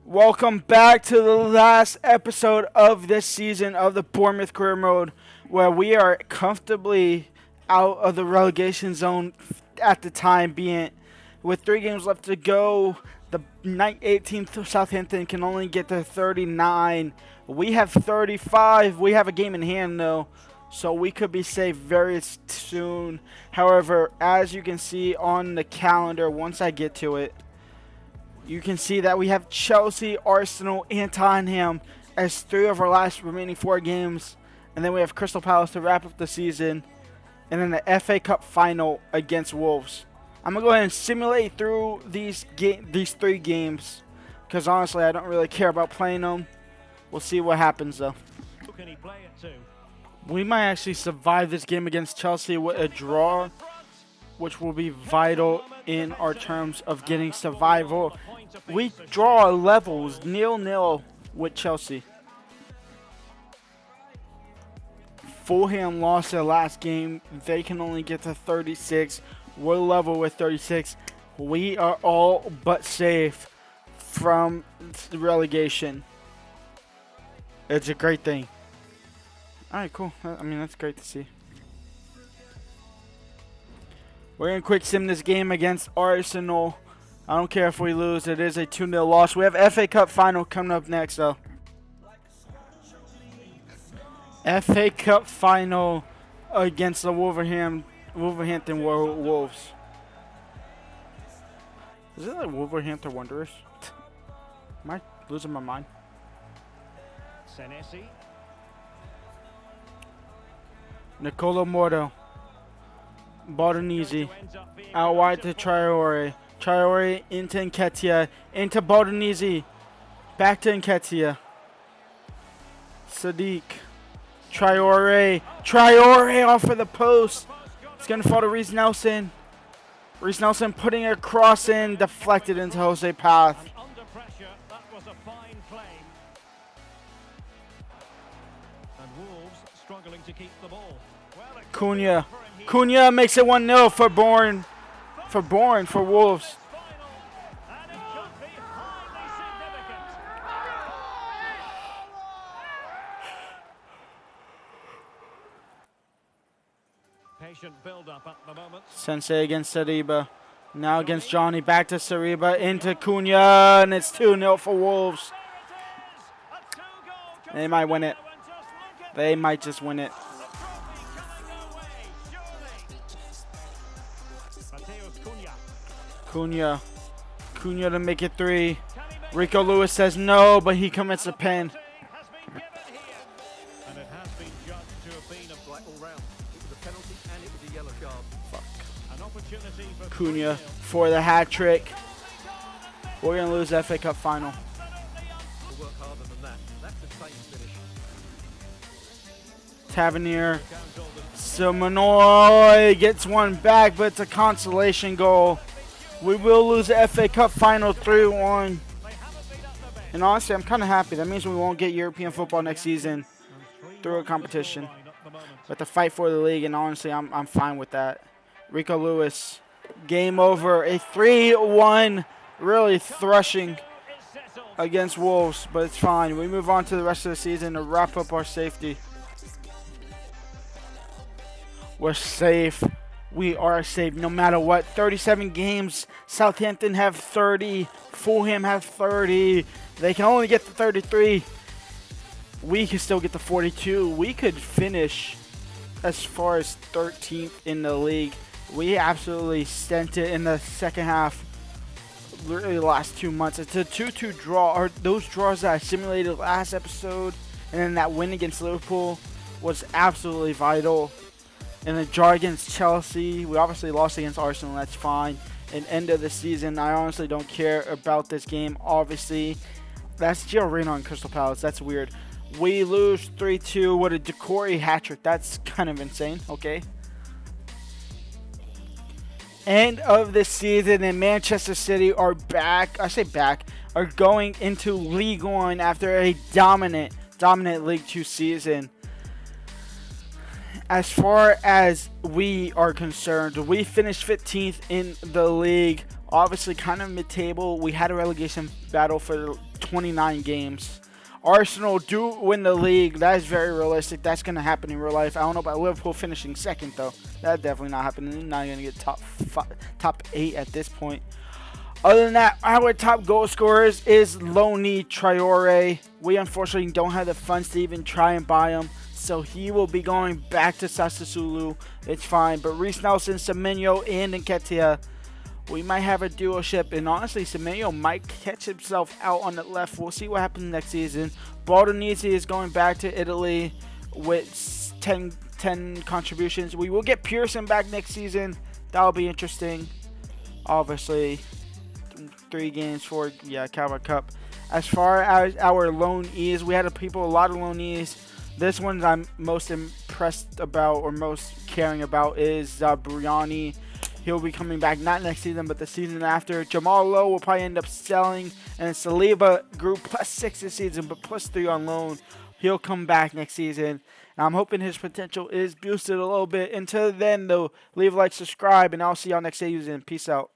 Welcome back to the last episode of this season of the Bournemouth Career Mode, where we are comfortably out of the relegation zone at the time being. With 3 games left to go, the 18th Southampton can only get to 39. We have 35. We have a game in hand, though, so we could be safe very soon. However, as you can see on the calendar, once I get to it, you can see that we have Chelsea, Arsenal, and Tottenham as 3 of our last remaining 4 games. And then we have Crystal Palace to wrap up the season. And then the FA Cup final against Wolves. I'm going to go ahead and simulate through these 3 games, because honestly, I don't really care about playing them. We'll see what happens, though. Who can he play it to? We might actually survive this game against Chelsea with a draw, which will be vital in our terms of getting survival. We draw levels 0-0 with Chelsea. Fulham lost their last game. They can only get to 36. We're level with 36. We are all but safe from relegation. It's a great thing. Alright, cool. I mean, that's great to see. We're going to quick sim this game against Arsenal. I don't care if we lose. It is a 2-0 loss. We have FA Cup final coming up next, though. FA Cup final against the Wolverhampton Wolves. Is it like Wolverhampton Wanderers? Am I losing my mind? Senesi. Nicola Morto. Baldonese. Out wide to Traore. Traore into Nketiah. Into Baldonese. Back to Nketiah. Sadiq. Traore. Traore off of the post. It's going to fall to Reece Nelson. Reece Nelson putting a cross in. Deflected into Jose Path. Under pressure, that was a fine play. And Wolves struggling to keep the ball. Well, Cunha. Cunha makes it 1-0 for Bourne. For Wolves. And it could be highly significant. Patient build-up at the moment. Sensei against Saliba. Now against Johnny. Back to Saliba. Into Cunha. And it's 2-0 for Wolves. They might win it. They might just win it. Cunha to make it 3. Rico Lewis says no, but he commits a pen. And it has been judged to have been a black all round. It was a penalty and it was a yellow card. Fuck. An opportunity for Cunha for the hat trick. We're gonna lose the FA Cup final. We'll work harder than that. That's a safe finish. Tavernier. Simonoy gets one back, but it's a consolation goal. We will lose the FA Cup final 3-1. And honestly, I'm kind of happy. That means we won't get European football next season through a competition. But the fight for the league, and honestly, I'm fine with that. Rico Lewis, game over. A 3-1, really thrashing against Wolves, but it's fine. We move on to the rest of the season to wrap up our safety. We're safe. We are safe no matter what. 37 games. Southampton have 30. Fulham have 30. They can only get to 33. We can still get to 42. We could finish as far as 13th in the league. We absolutely sent it in the second half. Literally the last 2 months. It's a 2-2 draw. Or those draws that I simulated last episode, and then that win against Liverpool was absolutely vital. And the draw against Chelsea, we obviously lost against Arsenal, that's fine. And end of the season, I honestly don't care about this game, obviously. That's Gio Reyna on Crystal Palace, that's weird. We lose 3-2 with a Decore hat-trick, that's kind of insane, okay. End of the season, and Manchester City are back, are going into League One after a dominant League Two season. As far as we are concerned, we finished 15th in the league. Obviously, kind of mid-table. We had a relegation battle for 29 games. Arsenal do win the league. That is very realistic. That's going to happen in real life. I don't know about Liverpool finishing second, though. That's definitely not happening. They're not going to get top 8 at this point. Other than that, our top goal scorers is Loney Traore. We unfortunately don't have the funds to even try and buy him, so he will be going back to Sassuolo. It's fine. But Reece Nelson, Semenyo, and Nketiah, we might have a duo ship, and honestly, Semenyo might catch himself out on the left. We'll see what happens next season. Baldonisi is going back to Italy with 10 contributions. We will get Pearson back next season. That'll be interesting. Obviously, 3 games for Carabao Cup. As far as our loanees, we had a lot of loanees. This one I'm most impressed about or most caring about is Briani. He'll be coming back not next season, but the season after. Jamal Lowe will probably end up selling. And Saliba grew +6 this season, but +3 on loan. He'll come back next season. And I'm hoping his potential is boosted a little bit. Until then, though, leave a like, subscribe, and I'll see y'all next season. Peace out.